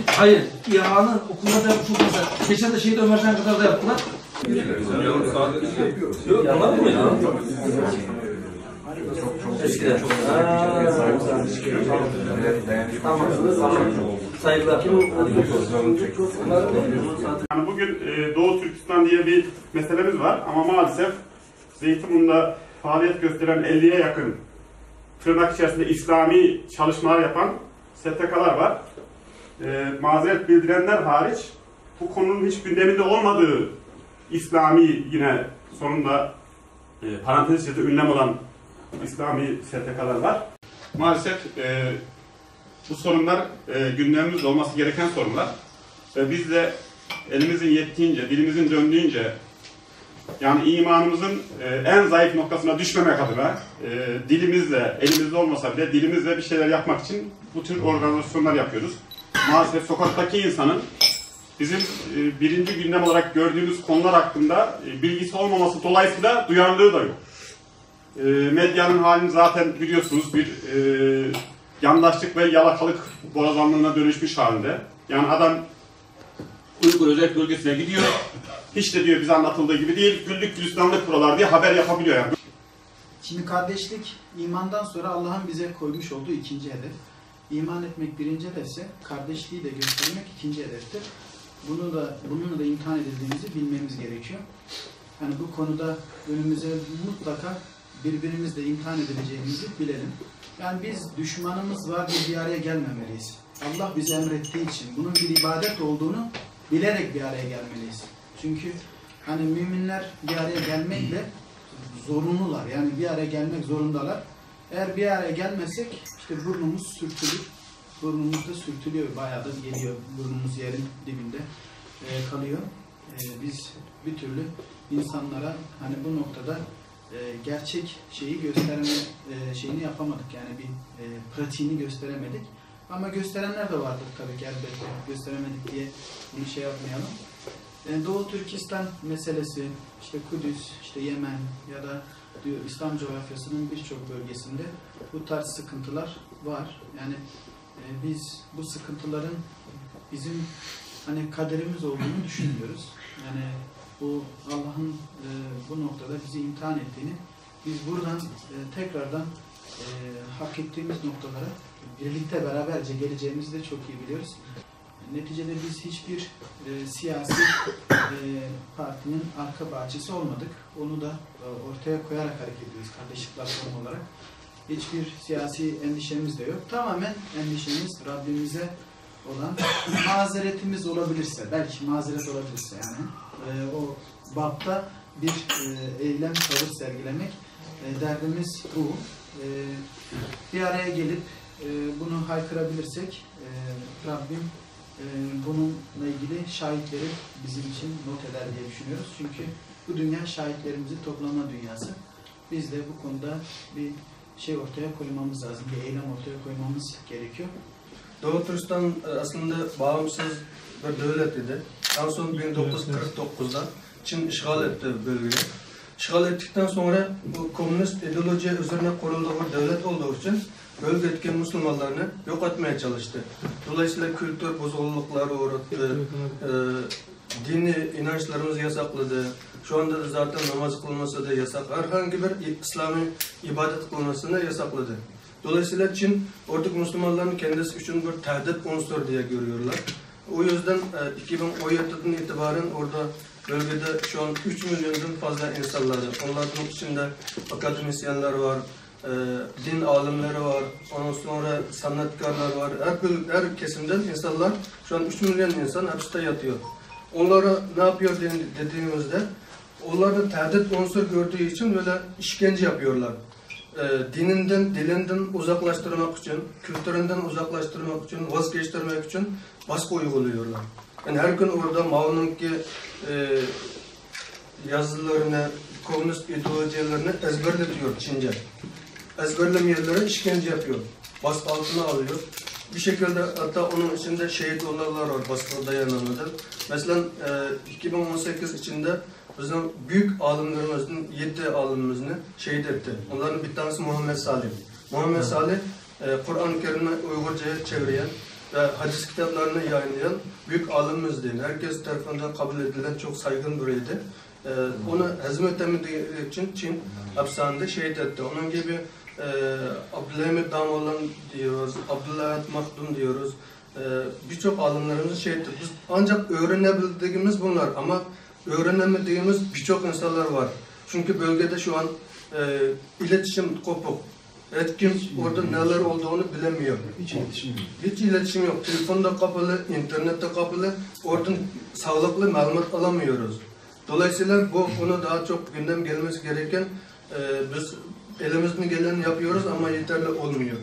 Hayır, İHA'nın okulda da çok mesela. Geçen de şehit Ömercan kadar da yaptılar. Yalan mı ya? Eskiden çok saygılar. Yani bugün Doğu Türkistan diye bir meselemiz var ama maalesef Zeytinburnu'nda faaliyet gösteren 50'ye yakın tırnak içerisinde İslami çalışmalar yapan STK'lar var. Mazeret bildirenler hariç bu konunun hiç gündeminde olmadığı İslami yine sonunda parantez içinde ünlem olan İslami STK'lar var. Maalesef bu sorunlar gündemimizde olması gereken sorunlar. Ve biz de elimizin yettiğince, dilimizin döndüğünce yani imanımızın en zayıf noktasına düşmemek adına dilimizle, elimizde olmasa bile dilimizle bir şeyler yapmak için bu tür organizasyonlar yapıyoruz. Maalesef sokaktaki insanın bizim birinci gündem olarak gördüğümüz konular hakkında bilgisi olmaması dolayısıyla duyarlılığı da yok. Medyanın halini zaten biliyorsunuz bir yandaşlık ve yalakalık borazanlığına dönüşmüş halinde. Yani adam Uygur özel bölgesine gidiyor, hiç de diyor bize anlatıldığı gibi değil, güllük gülistanlık buralar diye haber yapabiliyor yani. Şimdi kardeşlik imandan sonra Allah'ın bize koymuş olduğu ikinci hedef. İman etmek birinci hedefse kardeşliği de göstermek ikinci hedeftir. Bununla da imtihan edildiğimizi bilmemiz gerekiyor. Yani bu konuda önümüze mutlaka birbirimizle imtihan edileceğimizi bilelim. Yani biz düşmanımız var diye bir araya gelmemeliyiz. Allah bize emrettiği için bunun bir ibadet olduğunu bilerek bir araya gelmeliyiz. Çünkü hani müminler bir araya gelmekle zorunlular. Yani bir araya gelmek zorundalar. Eğer bir araya gelmezsek işte burnumuz sürtülür. Burnumuz da sürtülüyor. Bayağı da geliyor. Burnumuz yerin dibinde kalıyor. Biz bir türlü insanlara hani bu noktada gerçek şeyi gösterme şeyini yapamadık. Yani bir pratiğini gösteremedik. Ama gösterenler de vardır tabii ki elbette. Gösteremedik diye bir şey yapmayalım. Doğu Türkistan meselesi, işte Kudüs, işte Yemen ya da İslam coğrafyasının birçok bölgesinde bu tarz sıkıntılar var. Yani biz bu sıkıntıların bizim hani kaderimiz olduğunu düşünmüyoruz. Yani bu Allah'ın bu noktada bizi imtihan ettiğini, biz buradan tekrardan hak ettiğimiz noktalara birlikte beraberce geleceğimizi de çok iyi biliyoruz. Neticede biz hiçbir siyasi partinin arka bahçesi olmadık. Onu da ortaya koyarak hareket ediyoruz kardeşlik platformu olarak. Hiçbir siyasi endişemiz de yok. Tamamen endişemiz Rabbimize olan mazeretimiz olabilirse, belki mazeret olabilirse yani o bapta bir eylem, tavır sergilemek derdimiz bu. Bir araya gelip bunu haykırabilirsek Rabbim bununla ilgili şahitleri bizim için not eder diye düşünüyoruz. Çünkü bu dünya şahitlerimizi toplama dünyası. Biz de bu konuda bir şey ortaya koymamız lazım, bir eylem ortaya koymamız gerekiyor. Doğu Türkistan aslında bağımsız bir devlet idi. En son 1949'da Çin işgal etti bölgeyi. İşgal ettikten sonra bu komünist ideoloji üzerine kurulduğu bir devlet olduğu için bölgedeki Müslümanlarını yok etmeye çalıştı. Dolayısıyla kültür bozulukları uğrattı, dini inançlarımızı yasakladı. Şu anda da zaten namaz kılması da yasak. Herhangi bir İslami ibadet kılmasını yasakladı. Dolayısıyla Çin oradaki Müslümanların kendisi için bir tehdit unsur diye görüyorlar. O yüzden 2017'den itibaren orada bölgede şu an 3 milyondan fazla insanlar var. Onların içinde akademisyenler var, din alimleri var, ondan sonra sanatkarlar var. Her kesimden insanlar, şu an 3 milyon insan hapiste yatıyor. Onlara ne yapıyor dediğimizde, onları tehdit unsur gördüğü için böyle işkence yapıyorlar. Dininden, dilinden uzaklaştırmak için, kültüründen uzaklaştırmak için, vazgeçtirmek için baskı uyguluyorlar. Yani her gün orada Mao'nun yazılarını, komünist ideolojilerini ezberletiyor Çince. Ezberlemeyenlere işkence yapıyor. baskı altına alıyor. Bir şekilde hatta onun içinde şehit olanlar var baskıda dayanamadı. Mesela 2018 içinde bizim büyük alimlerimizin 7 alimimizni şehit etti. Onların bir tanesi Muhammed Salih. Muhammed Salih Kur'an-ı Kerim'i Uygurca'ya çeviren ve hadis kitaplarını yayınlayan büyük alimimizdi. Herkes tarafından kabul edilen çok saygın biriydi. Onu hazmetemediği için Çin hapishanede şehit etti. Onun gibi Abdülhamid Damoğlan diyoruz, Abdülhamid Mahdum diyoruz. Birçok alimlerimizi şehit etti. Biz ancak öğrenebildiğimiz bunlar ama öğrenemediğimiz birçok insanlar var. Çünkü bölgede şu an iletişim kopuk. Kim orada neler olduğunu bilemiyor. Hiç iletişim yok. Telefonda kapalı, internette kapalı. Oradan sağlıklı malumat alamıyoruz. Dolayısıyla bu konu daha çok gündem gelmesi gereken biz elimizden geleni yapıyoruz ama yeterli olmuyor.